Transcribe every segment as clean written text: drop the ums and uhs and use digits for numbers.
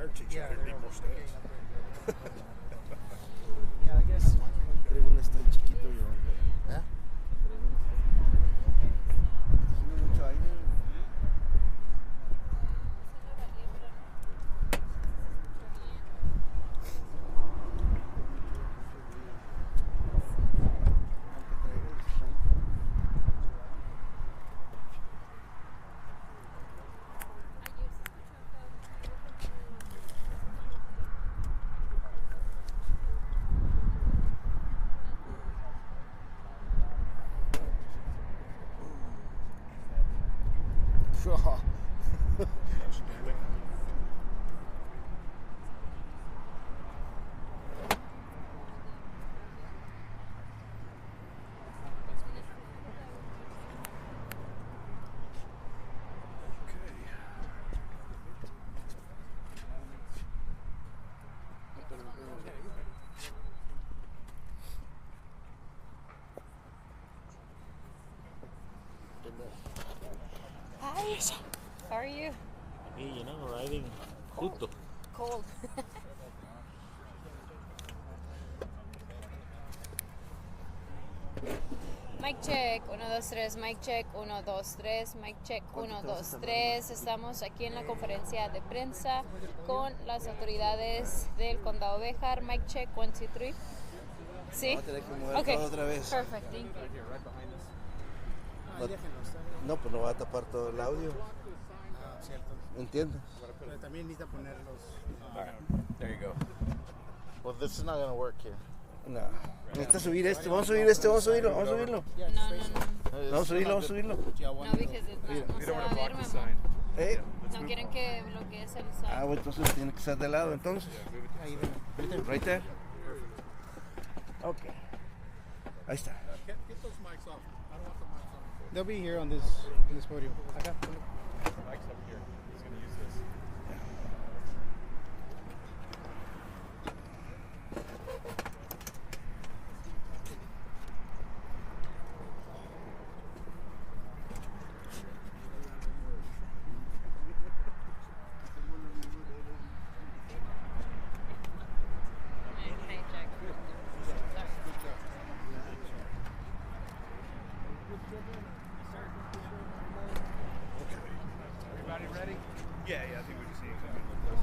fire teacher. Yeah, there'd be more students. Yeah, I guess. Traigo está chiquito yo. ¿Eh? Tiene mucho aire. Hi, how are you? Aquí, riding justo. Cold. Mic check, 1, 2, 3, mic check, 1, 2, 3, mic check, 1, 2, 3. Estamos aquí en la conferencia de prensa con las autoridades del condado Bexar. Mic check, 1, 2, 3. ¿Sí? Vamos a tener que mover Okay. todo otra vez. Perfect, thank you. No, pues no va a tapar todo el audio. Cierto. ¿Entiendes? Pero también necesita poner los. There you go. Well, this is not going to work here. No. Necesita subir esto. Vamos a subir este. Vamos a subirlo. Vamos a subirlo. No. Vamos a subirlo. Vamos a subirlo. No, because no se va a ver, mi amor. No quieren que bloquees el sign. Ah, bueno, entonces tiene que estar de lado, entonces. Ahí, Right there. Ok. Ahí está. Get those mics off. I don't want the mics on. they'll be here on this podium. Acá. Mic's up here. He's going to use this. Everybody ready? Yeah, I think we just need to come in with this.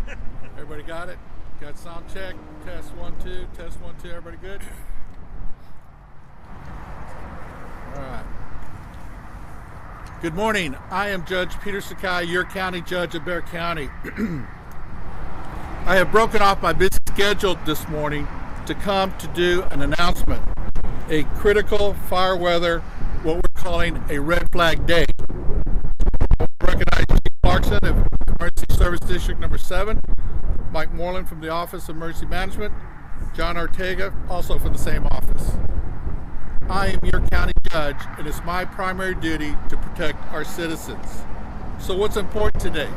Right. Everybody got it? Got sound check? Test 1, 2. Test 1, 2. Everybody good? All right. Good morning. I am Judge Peter Sakai, your county judge of Bexar County. I have broken off my busy schedule this morning to come to do an announcement. A critical fire weather, what we're calling a red flag day. I recognize Chief Clarkson of Emergency Service District number 7, Mike Moreland from the Office of Emergency Management, John Ortega, also from the same office. I am your county judge, and it's my primary duty to protect our citizens. So what's important today?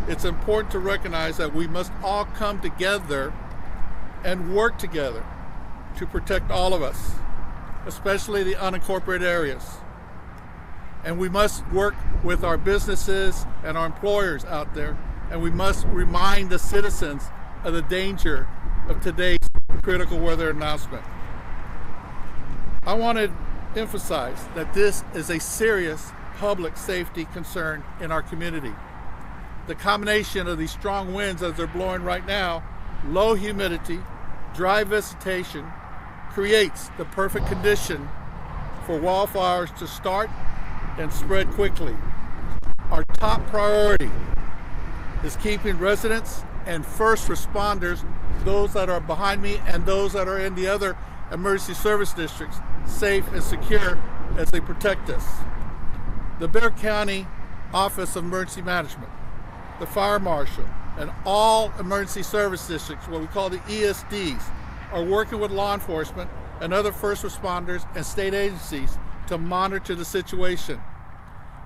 It's important to recognize that we must all come together and work together to protect all of us, especially the unincorporated areas. And we must work with our businesses and our employers out there, and we must remind the citizens of the danger of today's critical weather announcement. I want to emphasize that this is a serious public safety concern in our community. The combination of these strong winds as they're blowing right now, low humidity, dry vegetation, creates the perfect condition for wildfires to start and spread quickly. Our top priority is keeping residents and first responders, those that are behind me and those that are in the other emergency service districts, safe and secure as they protect us. The Bexar County Office of Emergency Management, the Fire Marshal, and all emergency service districts, what we call the ESDs, are working with law enforcement and other first responders and state agencies to monitor the situation.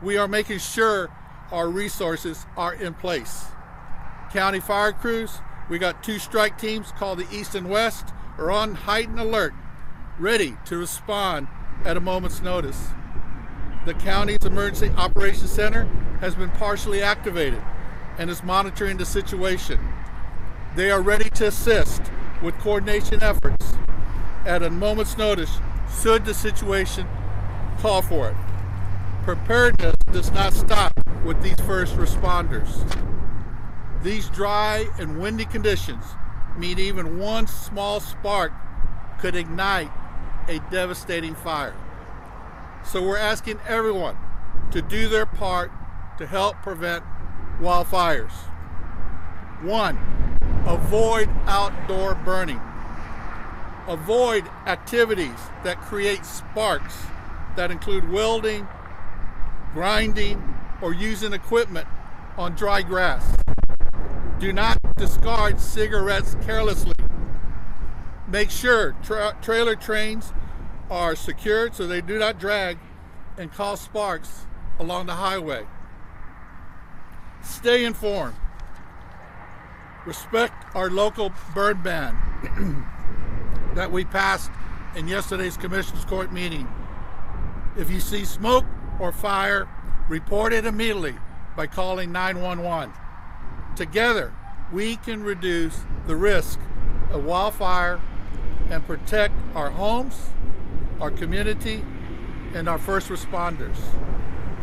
We are making sure our resources are in place. County fire crews, we got 2 strike teams called the East and West, are on heightened alert, ready to respond at a moment's notice. the county's Emergency Operations Center has been partially activated and is monitoring the situation. They are ready to assist with coordination efforts at a moment's notice should the situation call for it. Preparedness does not stop with these first responders. These dry and windy conditions mean even one small spark could ignite a devastating fire. So we're asking everyone to do their part to help prevent wildfires. 1, avoid outdoor burning. Avoid activities that create sparks that include welding, grinding, or using equipment on dry grass. Do not discard cigarettes carelessly. Make sure trailer trains are secured so they do not drag and cause sparks along the highway. Stay informed. Respect our local burn ban that we passed in yesterday's Commissioners Court meeting. If you see smoke or fire, report it immediately by calling 911. Together, we can reduce the risk of wildfire and protect our homes, our community, and our first responders.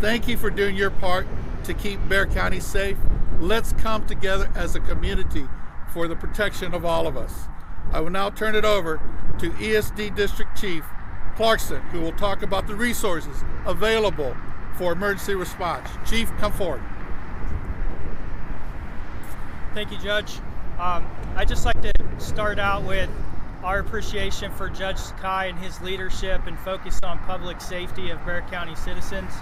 Thank you for doing your part to keep Bexar County safe. Let's come together as a community for the protection of all of us. I will now turn it over to ESD District Chief Clarkson, who will talk about the resources available for emergency response. Chief, come forward. Thank you, Judge. I'd just like to start out with our appreciation for Judge Sakai and his leadership and focus on public safety of Bexar County citizens.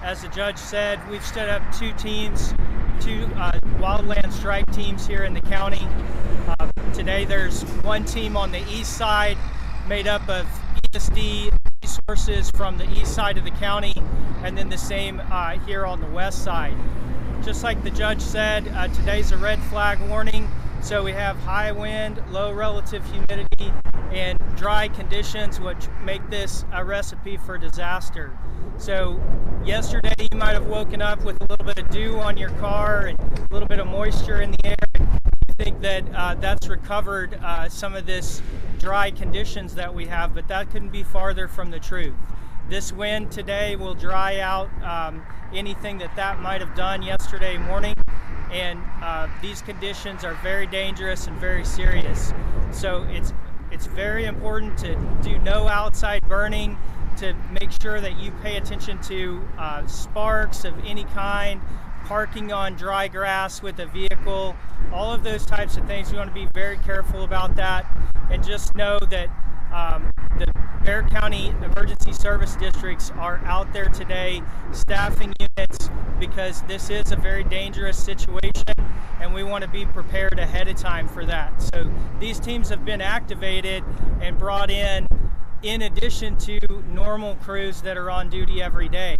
As the judge said, we've stood up 2 teams, 2 wildland strike teams here in the county. Today there's 1 team on the east side made up of ESD resources from the east side of the county, and then the same here on the west side. Just like the judge said, today's a red flag warning, so we have high wind, low relative humidity, and dry conditions, which make this a recipe for disaster. So yesterday you might have woken up with a little bit of dew on your car and a little bit of moisture in the air. You think that that's recovered some of this dry conditions that we have, but that couldn't be farther from the truth. This wind today will dry out anything that might have done yesterday morning, and these conditions are very dangerous and very serious. So it's very important to do no outside burning, to make sure that you pay attention to sparks of any kind, parking on dry grass with a vehicle, all of those types of things. We want to be very careful about that, and just know that the Bexar County Emergency Service Districts are out there today staffing units because this is a very dangerous situation, and we want to be prepared ahead of time for that. So these teams have been activated and brought in addition to normal crews that are on duty every day.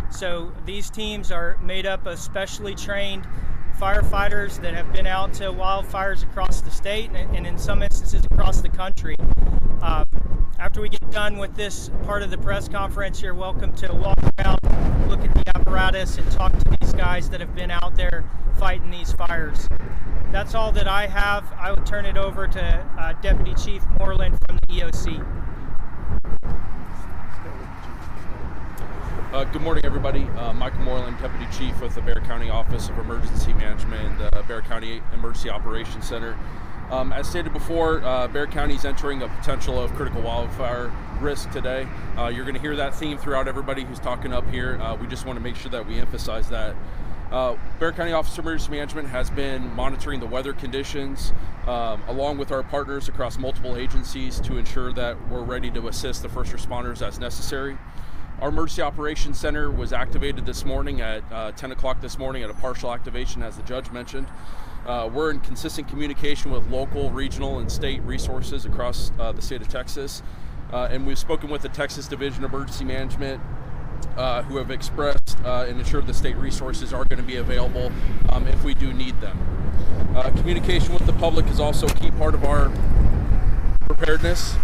So these teams are made up of specially trained firefighters that have been out to wildfires across the state and in some instances across the country. After we get done with this part of the press conference, you're welcome to walk around, look at the apparatus, and talk to these guys that have been out there fighting these fires. That's all that I have. I will turn it over to Deputy Chief Moreland from the EOC. Good morning, everybody. Michael Moreland, Deputy Chief with the Bexar County Office of Emergency Management and the Bexar County Emergency Operations Center. As stated before, Bexar County is entering a potential of critical wildfire risk today. You're going to hear that theme throughout everybody who's talking up here. We just want to make sure that we emphasize that. Bexar County Office of Emergency Management has been monitoring the weather conditions along with our partners across multiple agencies to ensure that we're ready to assist the first responders as necessary. Our Emergency Operations Center was activated this morning at 10 o'clock this morning at a partial activation, as the judge mentioned. We're in consistent communication with local, regional, and state resources across the state of Texas. And we've spoken with the Texas Division of Emergency Management, who have expressed and ensured the state resources are going to be available if we do need them. Communication with the public is also a key part of our preparedness.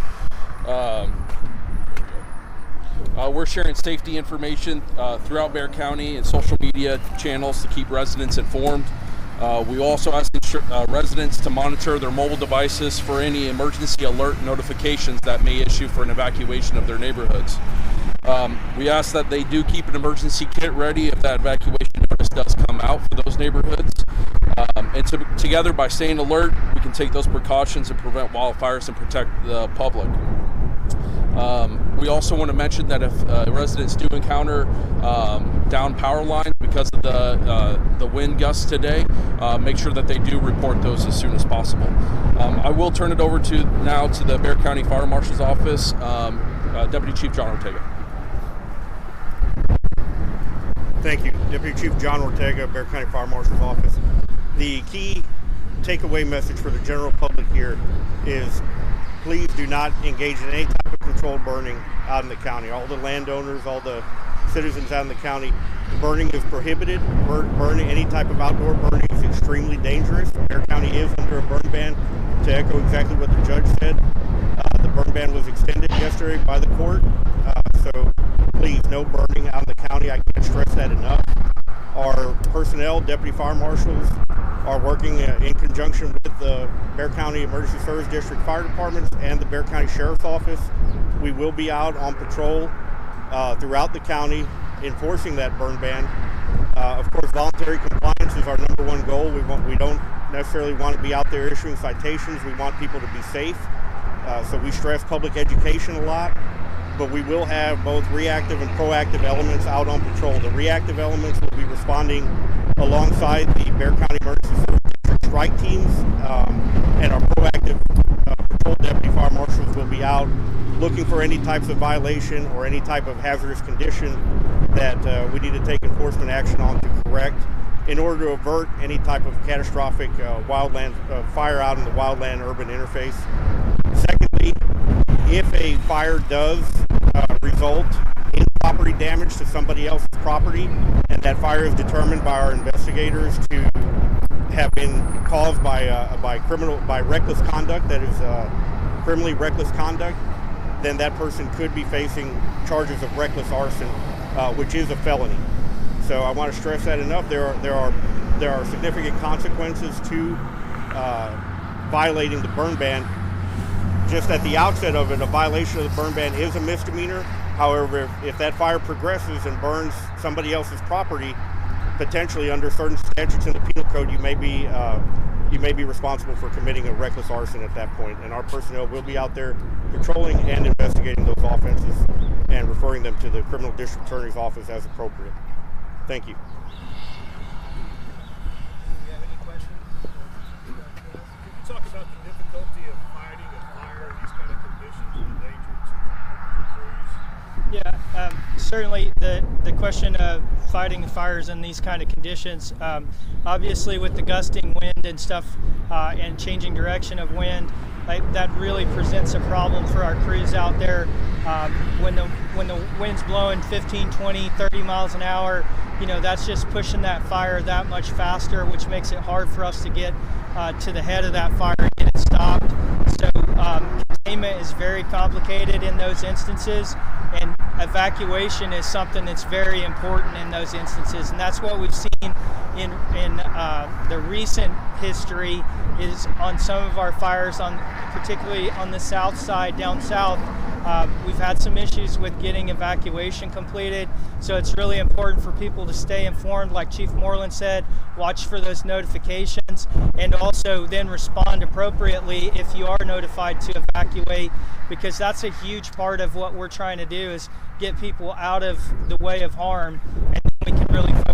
We're sharing safety information throughout Bexar County and social media channels to keep residents informed. We also ask residents to monitor their mobile devices for any emergency alert notifications that may issue for an evacuation of their neighborhoods. We ask that they do keep an emergency kit ready if that evacuation notice does come out for those neighborhoods. Together, by staying alert, we can take those precautions and prevent wildfires and protect the public. We also want to mention that if residents do encounter down power lines because of the wind gusts today, make sure that they do report those as soon as possible. I will turn it over now to the Bexar County Fire Marshal's Office, Deputy Chief John Ortega. Thank you. Deputy Chief John Ortega, Bexar County Fire Marshal's Office. The key takeaway message for the general public here is please do not engage in any type of controlled burning out in the county. All the landowners, all the citizens out in the county, burning is prohibited. Burning, any type of outdoor burning is extremely dangerous. Bexar County is under a burn ban. To echo exactly what the judge said, the burn ban was extended yesterday by the court. So please, no burning out in the county. I can't stress that enough. Our personnel, deputy fire marshals, are working in conjunction with the Bexar County Emergency Service District Fire Departments and the Bexar County Sheriff's Office. We will be out on patrol throughout the county enforcing that burn ban. Of course, voluntary compliance is our number one goal. We don't necessarily want to be out there issuing citations. We want people to be safe. So we stress public education a lot. But we will have both reactive and proactive elements out on patrol. The reactive elements will be responding alongside the Bexar County Emergency Service District strike teams, and our proactive patrol deputy fire marshals will be out looking for any types of violation or any type of hazardous condition that we need to take enforcement action on to correct in order to avert any type of catastrophic wildland fire out in the wildland-urban interface. Secondly, if a fire does result in property damage to somebody else's property, and that fire is determined by our investigators to have been caused by reckless conduct, that is criminally reckless conduct, then that person could be facing charges of reckless arson, which is a felony. So I want to stress that enough. There are significant consequences to violating the burn ban. Just at the outset of it, a violation of the burn ban is a misdemeanor. However, if that fire progresses and burns somebody else's property, potentially under certain statutes in the penal code, you may be responsible for committing a reckless arson at that point. And our personnel will be out there patrolling and investigating those offenses and referring them to the criminal district attorney's office as appropriate. Thank you. Do you have any questions? Can you talk about the difficulty of fighting a fire in these kind of conditions and the danger to the crews? Yeah, certainly the question of fighting fires in these kind of conditions, obviously with the gusting wind and stuff and changing direction of wind, that really presents a problem for our crews out there. When the wind's blowing 15, 20, 30 miles an hour, that's just pushing that fire that much faster, which makes it hard for us to get to the head of that fire and get it stopped. So containment is very complicated in those instances, and evacuation is something that's very important in those instances, and that's what we've seen in the recent history is on some of our fires, particularly on the south side, down south. We've had some issues with getting evacuation completed, so it's really important for people to stay informed, like Chief Moreland said, watch for those notifications, and also then respond appropriately if you are notified to evacuate, because that's a huge part of what we're trying to do is get people out of the way of harm, and then we can really focus